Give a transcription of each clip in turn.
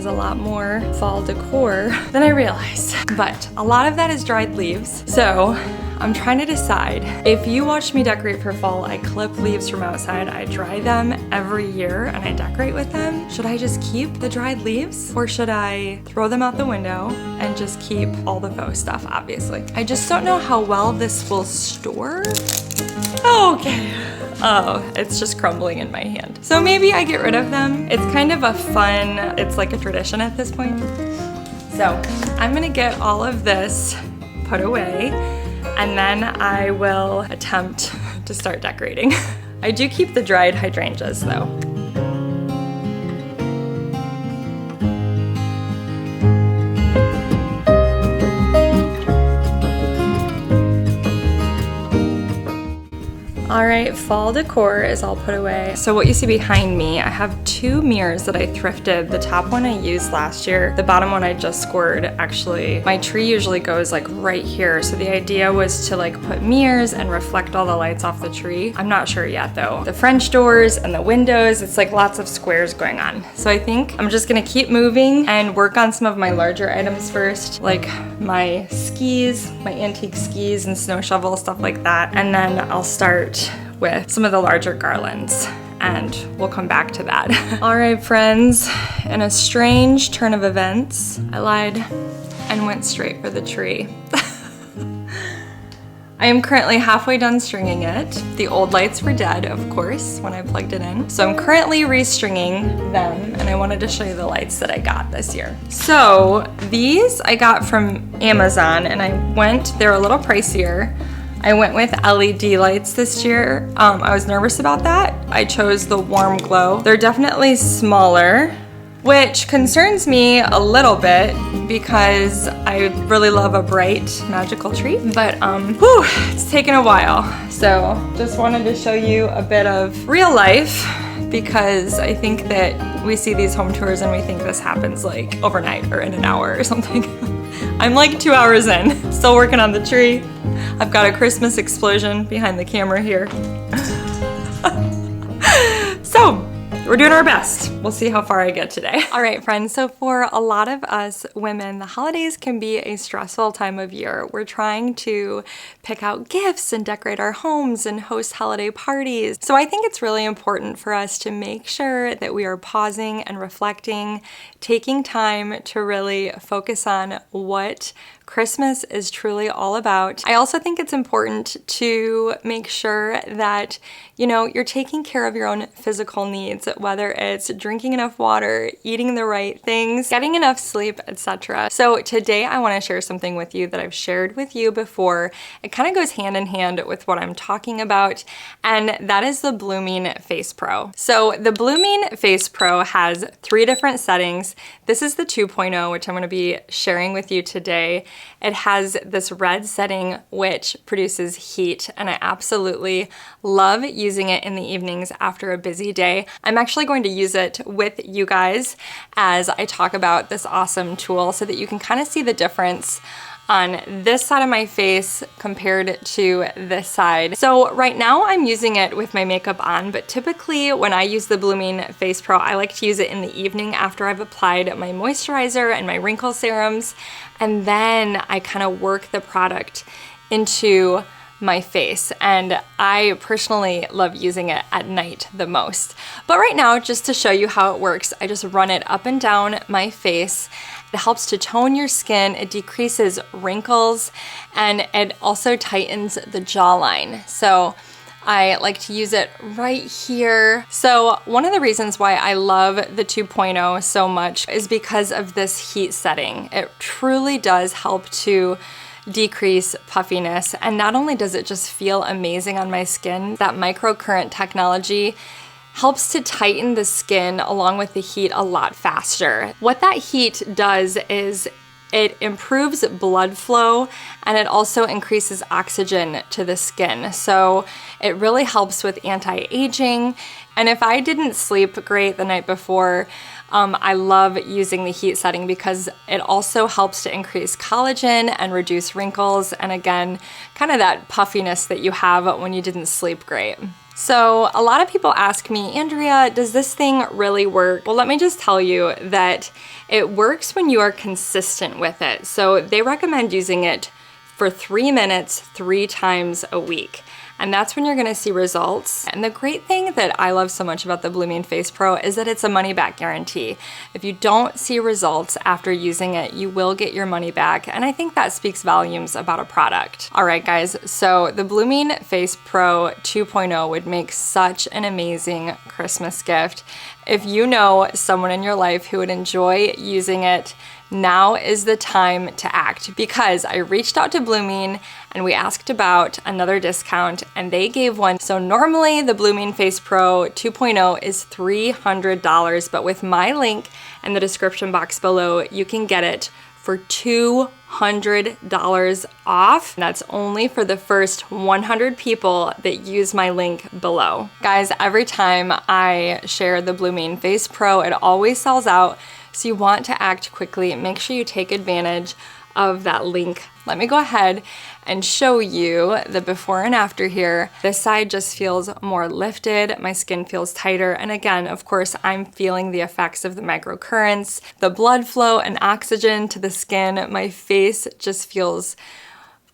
is a lot more fall decor than I realized. But a lot of that is dried leaves. So I'm trying to decide. If you watch me decorate for fall, I clip leaves from outside, I dry them every year, and I decorate with them. Should I just keep the dried leaves? Or should I throw them out the window and just keep all the faux stuff, obviously? I just don't know how well this will store. Okay. Oh, it's just crumbling in my hand. So maybe I get rid of them. It's kind of a fun, it's like a tradition at this point. So I'm gonna get all of this put away, and then I will attempt to start decorating. I do keep the dried hydrangeas though. All right, fall decor is all put away. So what you see behind me, I have 2 mirrors that I thrifted. The top one I used last year. The bottom one I just scored. Actually, my tree usually goes like right here. So the idea was to like put mirrors and reflect all the lights off the tree. I'm not sure yet though. The French doors and the windows, it's like lots of squares going on. So I think I'm just gonna keep moving and work on some of my larger items first, like my skis, my antique skis and snow shovel, stuff like that. And then I'll start with some of the larger garlands, and we'll come back to that. All right, friends, in a strange turn of events, I lied and went straight for the tree. I am currently halfway done stringing it. The old lights were dead, of course, when I plugged it in. So I'm currently restringing them, and I wanted to show you the lights that I got this year. So these I got from Amazon, and they're a little pricier. I went with LED lights this year. I was nervous about that. I chose the Warm Glow. They're definitely smaller, which concerns me a little bit because I really love a bright, magical tree. But it's taken a while. So just wanted to show you a bit of real life, because I think that we see these home tours and we think this happens like overnight or in an hour or something. I'm like 2 hours in, still working on the tree. I've got a Christmas explosion behind the camera here. So, we're doing our best. We'll see how far I get today. All right, friends, so for a lot of us women, the holidays can be a stressful time of year. We're trying to pick out gifts and decorate our homes and host holiday parties. So I think it's really important for us to make sure that we are pausing and reflecting, taking time to really focus on what Christmas is truly all about. I also think it's important to make sure that, you're taking care of your own physical needs, whether it's drinking enough water, eating the right things, getting enough sleep, etc. So today I want to share something with you that I've shared with you before. It kind of goes hand in hand with what I'm talking about, and that is the Blooming Face Pro. So the Blooming Face Pro has 3 different settings. This is the 2.0, which I'm going to be sharing with you today. It has this red setting which produces heat, and I absolutely love using it in the evenings after a busy day. I'm actually going to use it with you guys as I talk about this awesome tool so that you can kind of see the difference on this side of my face compared to this side. So right now I'm using it with my makeup on, but typically when I use the Blooming Face Pro, I like to use it in the evening after I've applied my moisturizer and my wrinkle serums, and then I kind of work the product into my face, and I personally love using it at night the most. But right now, just to show you how it works, I just run it up and down my face. It helps to tone your skin, it decreases wrinkles, and it also tightens the jawline. So I like to use it right here. So one of the reasons why I love the 2.0 so much is because of this heat setting. It truly does help to decrease puffiness, and not only does it just feel amazing on my skin, that microcurrent technology helps to tighten the skin along with the heat a lot faster. What that heat does is it improves blood flow, and it also increases oxygen to the skin. So it really helps with anti-aging. And if I didn't sleep great the night before, I love using the heat setting because it also helps to increase collagen and reduce wrinkles, and again, kind of that puffiness that you have when you didn't sleep great. So a lot of people ask me, Andrea, does this thing really work? Well, let me just tell you that it works when you are consistent with it. So they recommend using it for 3 minutes, 3 times a week. And that's when you're gonna see results. And the great thing that I love so much about the Blooming Face Pro is that it's a money back guarantee. If you don't see results after using it, you will get your money back. And I think that speaks volumes about a product. All right, guys, so the Blooming Face Pro 2.0 would make such an amazing Christmas gift. If you know someone in your life who would enjoy using it, now is the time to act, because I reached out to Blooming and we asked about another discount and they gave one. So normally the Blooming Face Pro 2.0 is $300, but with my link in the description box below, you can get it for $200 off. That's only for the first 100 people that use my link below. Guys, every time I share the Blooming Face Pro, it always sells out. So you want to act quickly. Make sure you take advantage of that link. Let me go ahead and show you the before and after here. This side just feels more lifted. My skin feels tighter. And again, of course, I'm feeling the effects of the microcurrents, the blood flow and oxygen to the skin. My face just feels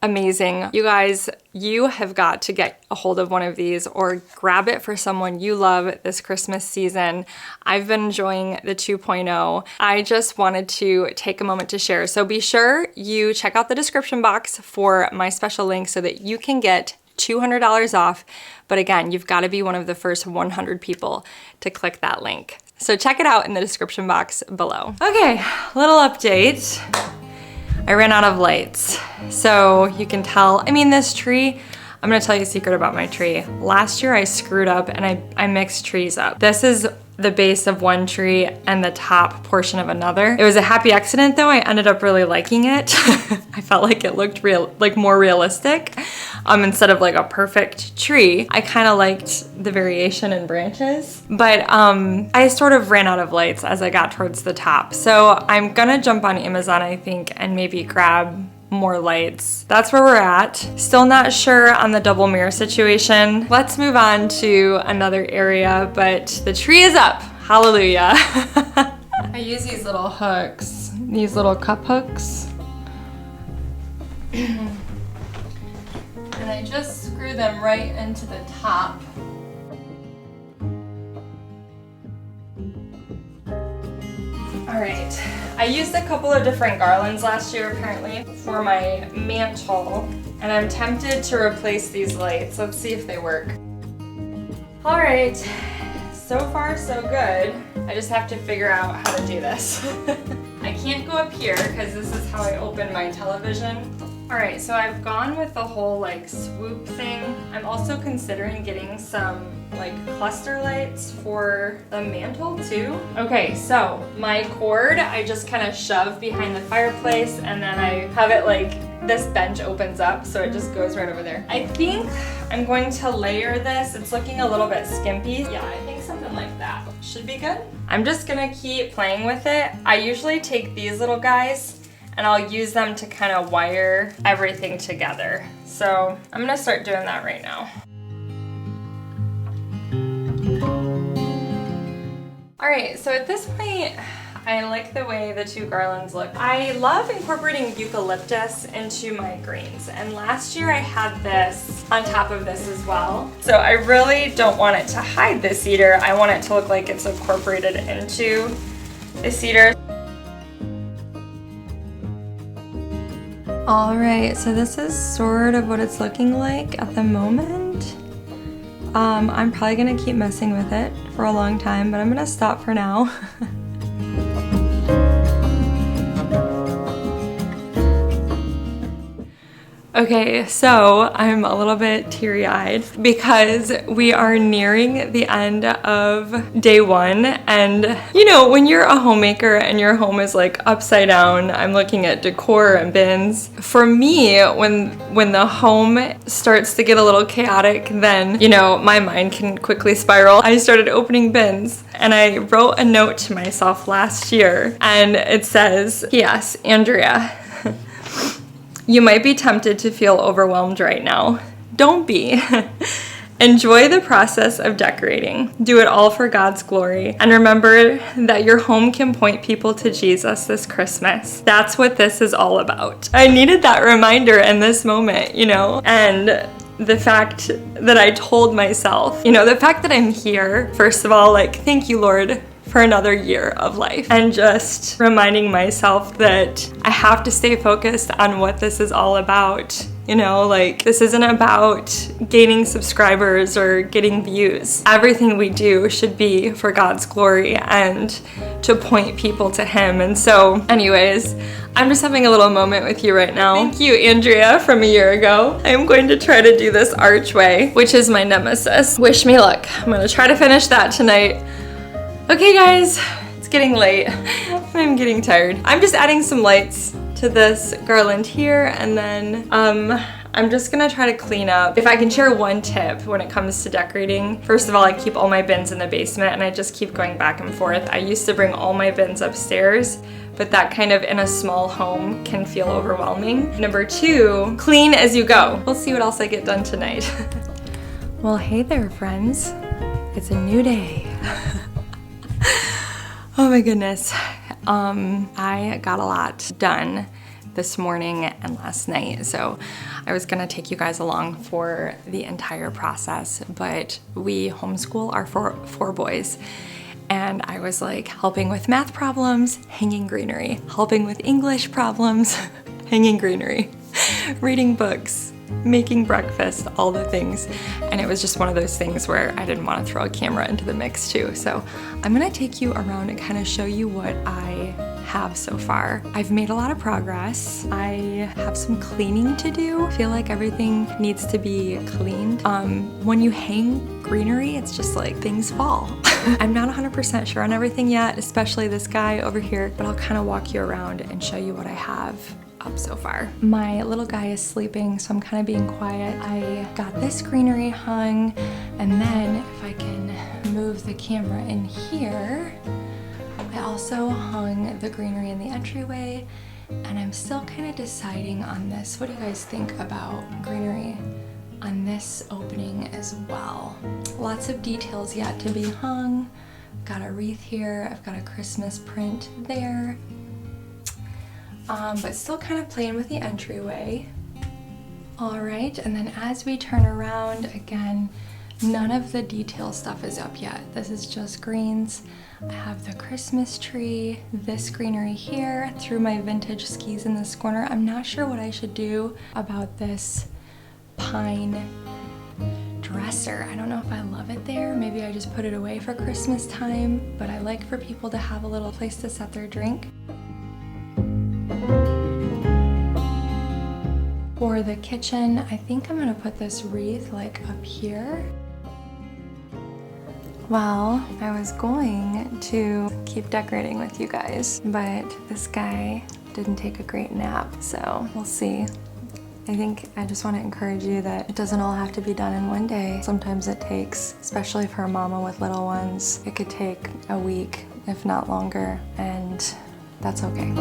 amazing. You guys, you have got to get a hold of one of these or grab it for someone you love this Christmas season. I've been enjoying the 2.0. I just wanted to take a moment to share. So be sure you check out the description box for my special link so that you can get $200 off. But again, you've got to be one of the first 100 people to click that link. So check it out in the description box below. Okay, little update. I ran out of lights. So you can tell, I mean, this tree, I'm gonna tell you a secret about my tree. Last year I screwed up and I mixed trees up. This is the base of one tree and the top portion of another. It was a happy accident though. I ended up really liking it. I felt like it looked more realistic instead of like a perfect tree. I kind of liked the variation in branches, but I sort of ran out of lights as I got towards the top. So I'm gonna jump on Amazon, I think, and maybe grab more lights. That's where we're at. Still not sure on the double mirror situation. Let's move on to another area, but the tree is up. Hallelujah. I use these little hooks, these little cup hooks. And I just screw them right into the top. All right, I used a couple of different garlands last year apparently for my mantle, and I'm tempted to replace these lights. Let's see if they work. All right, so far so good. I just have to figure out how to do this. I can't go up here because this is how I open my television. All right, so I've gone with the whole like swoop thing. I'm also considering getting some like cluster lights for the mantle too. Okay, so my cord, I just kind of shove behind the fireplace and then I have it like, this bench opens up so it just goes right over there. I think I'm going to layer this. It's looking a little bit skimpy. Yeah, I think something like that should be good. I'm just gonna keep playing with it. I usually take these little guys and I'll use them to kind of wire everything together. So I'm gonna start doing that right now. All right, so at this point, I like the way the two garlands look. I love incorporating eucalyptus into my greens, and last year I had this on top of this as well. So I really don't want it to hide the cedar. I want it to look like it's incorporated into the cedar. All right, so this is sort of what it's looking like at the moment. I'm probably gonna keep messing with it for a long time, but I'm gonna stop for now. Okay, so I'm a little bit teary-eyed because we are nearing the end of day one, and you know, when you're a homemaker and your home is like upside down, I'm looking at decor and bins. For me, when the home starts to get a little chaotic, then you know, my mind can quickly spiral. I started opening bins and I wrote a note to myself last year, and it says, "Yes, Andrea, you might be tempted to feel overwhelmed right now. Don't be." Enjoy the process of decorating. Do it all for God's glory. And remember that your home can point people to Jesus this Christmas. That's what this is all about. I needed that reminder in this moment, you know? And the fact that I told myself, you know, the fact that I'm here, first of all, like, thank you, Lord, for another year of life. And just reminding myself that I have to stay focused on what this is all about. You know, like, this isn't about gaining subscribers or getting views. Everything we do should be for God's glory and to point people to Him. And so, anyways, I'm just having a little moment with you right now. Thank you, Andrea, from a year ago. I'm going to try to do this archway, which is my nemesis. Wish me luck. I'm gonna try to finish that tonight. Okay, guys, it's getting late. I'm getting tired. I'm just adding some lights to this garland here, and then I'm just gonna try to clean up. If I can share one tip when it comes to decorating, first of all, I keep all my bins in the basement and I just keep going back and forth. I used to bring all my bins upstairs, but that kind of in a small home can feel overwhelming. Number two, clean as you go. We'll see what else I get done tonight. Well, hey there, friends. It's a new day. Oh my goodness. I got a lot done this morning and last night, so I was gonna take you guys along for the entire process, but we homeschool our four boys, and I was like helping with math problems, hanging greenery, helping with English problems, hanging greenery, reading books, making breakfast, all the things. And it was just one of those things where I didn't want to throw a camera into the mix too. So I'm gonna take you around and kind of show you what I have so far. I've made a lot of progress. I have some cleaning to do. I feel like everything needs to be cleaned. When you hang greenery, it's just like things fall. I'm not 100% sure on everything yet, especially this guy over here, but I'll kind of walk you around and show you what I have up so far. My little guy is sleeping, so I'm kind of being quiet. I got this greenery hung, and then if I can move the camera in here, I also hung the greenery in the entryway, and I'm still kind of deciding on this. What do you guys think about greenery on this opening as well? Lots of details yet to be hung. Got a wreath here, I've got a Christmas print there. But still kind of playing with the entryway. All right, and then as we turn around, again, none of the detail stuff is up yet. This is just greens. I have the Christmas tree, this greenery here, through my vintage skis in this corner. I'm not sure what I should do about this pine dresser. I don't know if I love it there. Maybe I just put it away for Christmas time, but I like for people to have a little place to set their drink. For the kitchen, I think I'm gonna put this wreath like up here. Well, I was going to keep decorating with you guys, but this guy didn't take a great nap, so we'll see. I think I just want to encourage you that it doesn't all have to be done in one day. Sometimes it takes, especially for a mama with little ones, it could take a week, if not longer, and that's okay.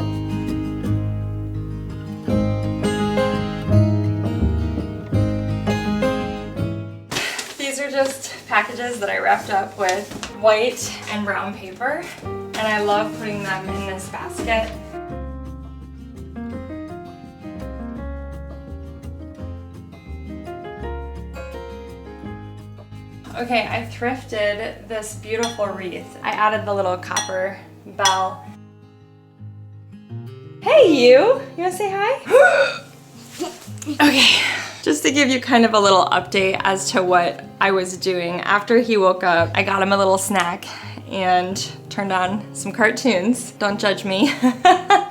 These are just packages that I wrapped up with white and brown paper, and I love putting them in this basket. Okay, I thrifted this beautiful wreath. I added the little copper bell. Hey you! You wanna say hi? Okay, just to give you kind of a little update as to what I was doing. After he woke up, I got him a little snack and turned on some cartoons. Don't judge me.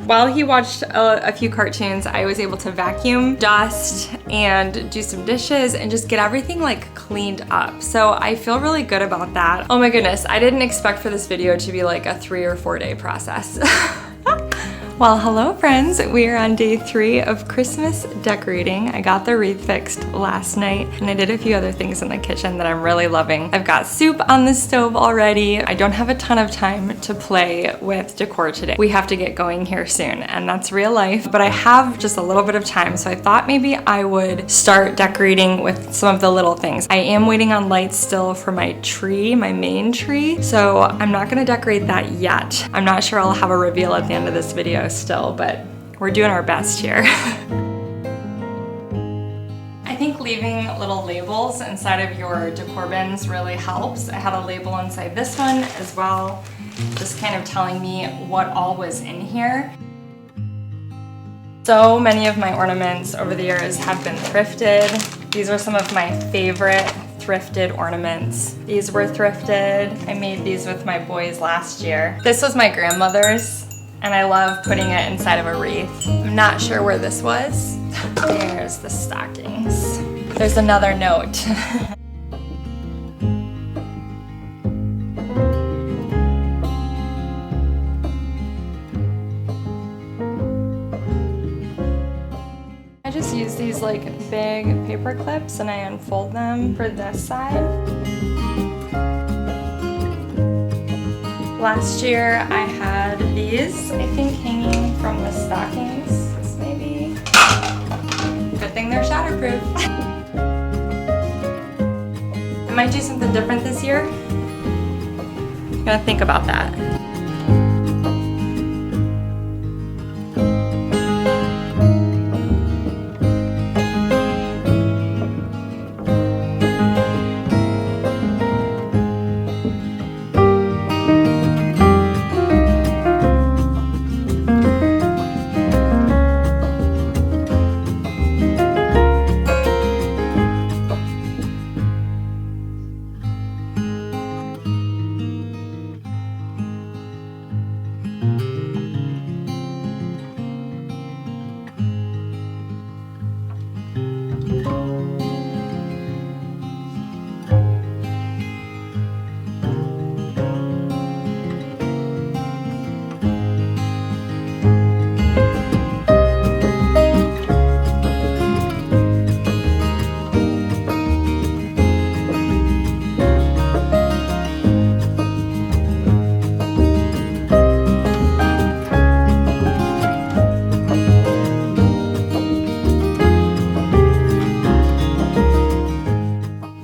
While he watched a few cartoons, I was able to vacuum, dust, and do some dishes and just get everything like cleaned up. So I feel really good about that. Oh my goodness, I didn't expect for this video to be like a 3 or 4 day process. Well, hello friends. We are on day 3 of Christmas decorating. I got the wreath fixed last night and I did a few other things in the kitchen that I'm really loving. I've got soup on the stove already. I don't have a ton of time to play with decor today. We have to get going here soon and that's real life, but I have just a little bit of time, so I thought maybe I would start decorating with some of the little things. I am waiting on lights still for my tree, my main tree, so I'm not gonna decorate that yet. I'm not sure I'll have a reveal at the end of this video still, but we're doing our best here. I think leaving little labels inside of your decor bins really helps. I had a label inside this one as well, just kind of telling me what all was in here. So many of my ornaments over the years have been thrifted. These are some of my favorite thrifted ornaments. These were thrifted. I made these with my boys last year. This was my grandmother's, and I love putting it inside of a wreath. I'm not sure where this was. There's the stockings. There's another note. I just use these like big paper clips and I unfold them for this side. Last year I had these, I think, hanging from the stockings, this maybe. Good thing they're shatterproof. I might do something different this year. I'm gonna think about that.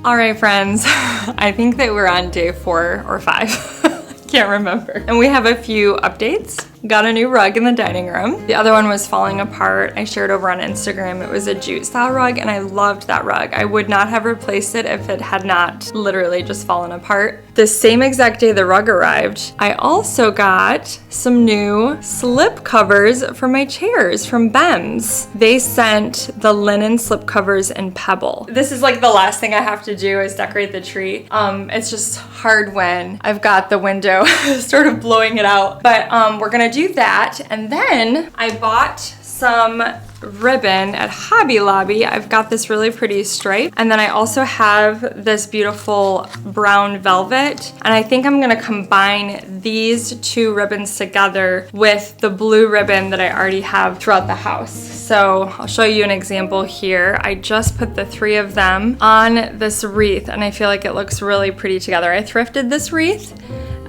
All right, friends, I think that we're on day 4 or 5. Can't remember. And we have a few updates. Got a new rug in the dining room. The other one was falling apart. I shared over on Instagram. It was a jute style rug and I loved that rug. I would not have replaced it if it had not literally just fallen apart. The same exact day the rug arrived, I also got some new slip covers for my chairs from Bems. They sent the linen slip covers in Pebble. This is like the last thing I have to do is decorate the tree. It's just hard when I've got the window sort of blowing it out. But we're gonna do that, and then I bought some ribbon at Hobby Lobby. I've got this really pretty stripe, and then I also have this beautiful brown velvet, and I think I'm gonna combine these 2 ribbons together with the blue ribbon that I already have throughout the house. So I'll show you an example here. I just put the 3 of them on this wreath and I feel like it looks really pretty together. I thrifted this wreath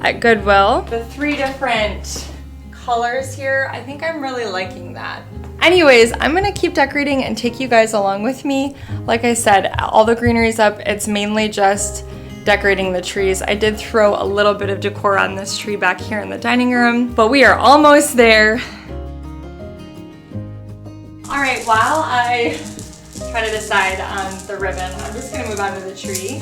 at Goodwill. The 3 different colors here, I think I'm really liking that. Anyways, I'm gonna keep decorating and take you guys along with me. Like I said, all the greenery's up. It's mainly just decorating the trees. I did throw a little bit of decor on this tree back here in the dining room, but we are almost there. All right, while I try to decide on the ribbon, I'm just gonna move on to the tree.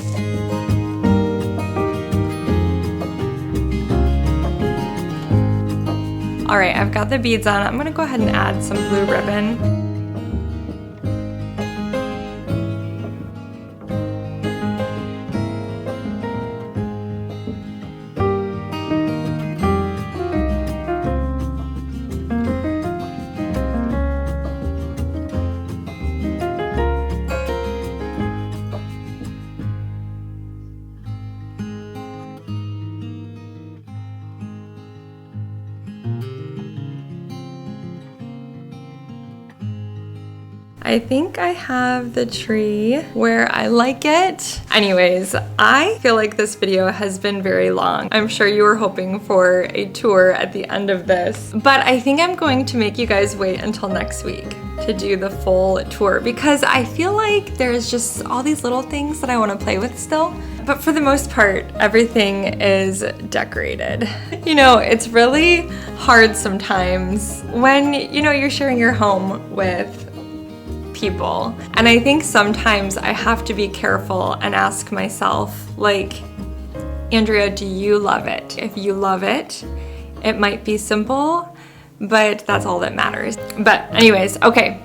All right, I've got the beads on. I'm gonna go ahead and add some blue ribbon. I think I have the tree where I like it. Anyways, I feel like this video has been very long. I'm sure you were hoping for a tour at the end of this, but I think I'm going to make you guys wait until next week to do the full tour because I feel like there's just all these little things that I want to play with still. But for the most part, everything is decorated. You know, it's really hard sometimes when, you know, you're sharing your home with people. And I think sometimes I have to be careful and ask myself, like, Andrea, do you love it? If you love it, it might be simple, but that's all that matters. But anyways, okay,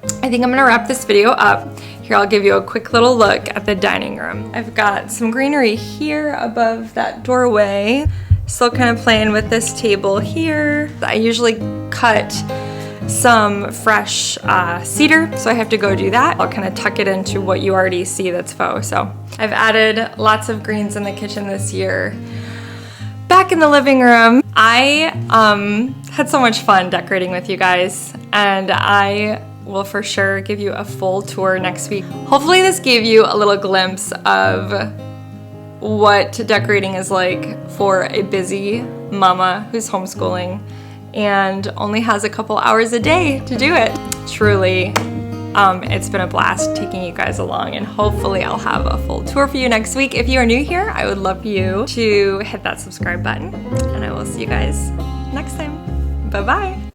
I think I'm gonna wrap this video up. Here, I'll give you a quick little look at the dining room. I've got some greenery here above that doorway. Still kind of playing with this table here. I usually cut some fresh cedar, so I have to go do that. I'll kind of tuck it into what you already see that's faux. So I've added lots of greens in the kitchen this year. Back in the living room, I had so much fun decorating with you guys, and I will for sure give you a full tour next week. Hopefully this gave you a little glimpse of what decorating is like for a busy mama who's homeschooling and only has a couple hours a day to do it. Truly, it's been a blast taking you guys along, and hopefully I'll have a full tour for you next week. If you are new here, I would love you to hit that subscribe button, and I will see you guys next time. Bye-bye.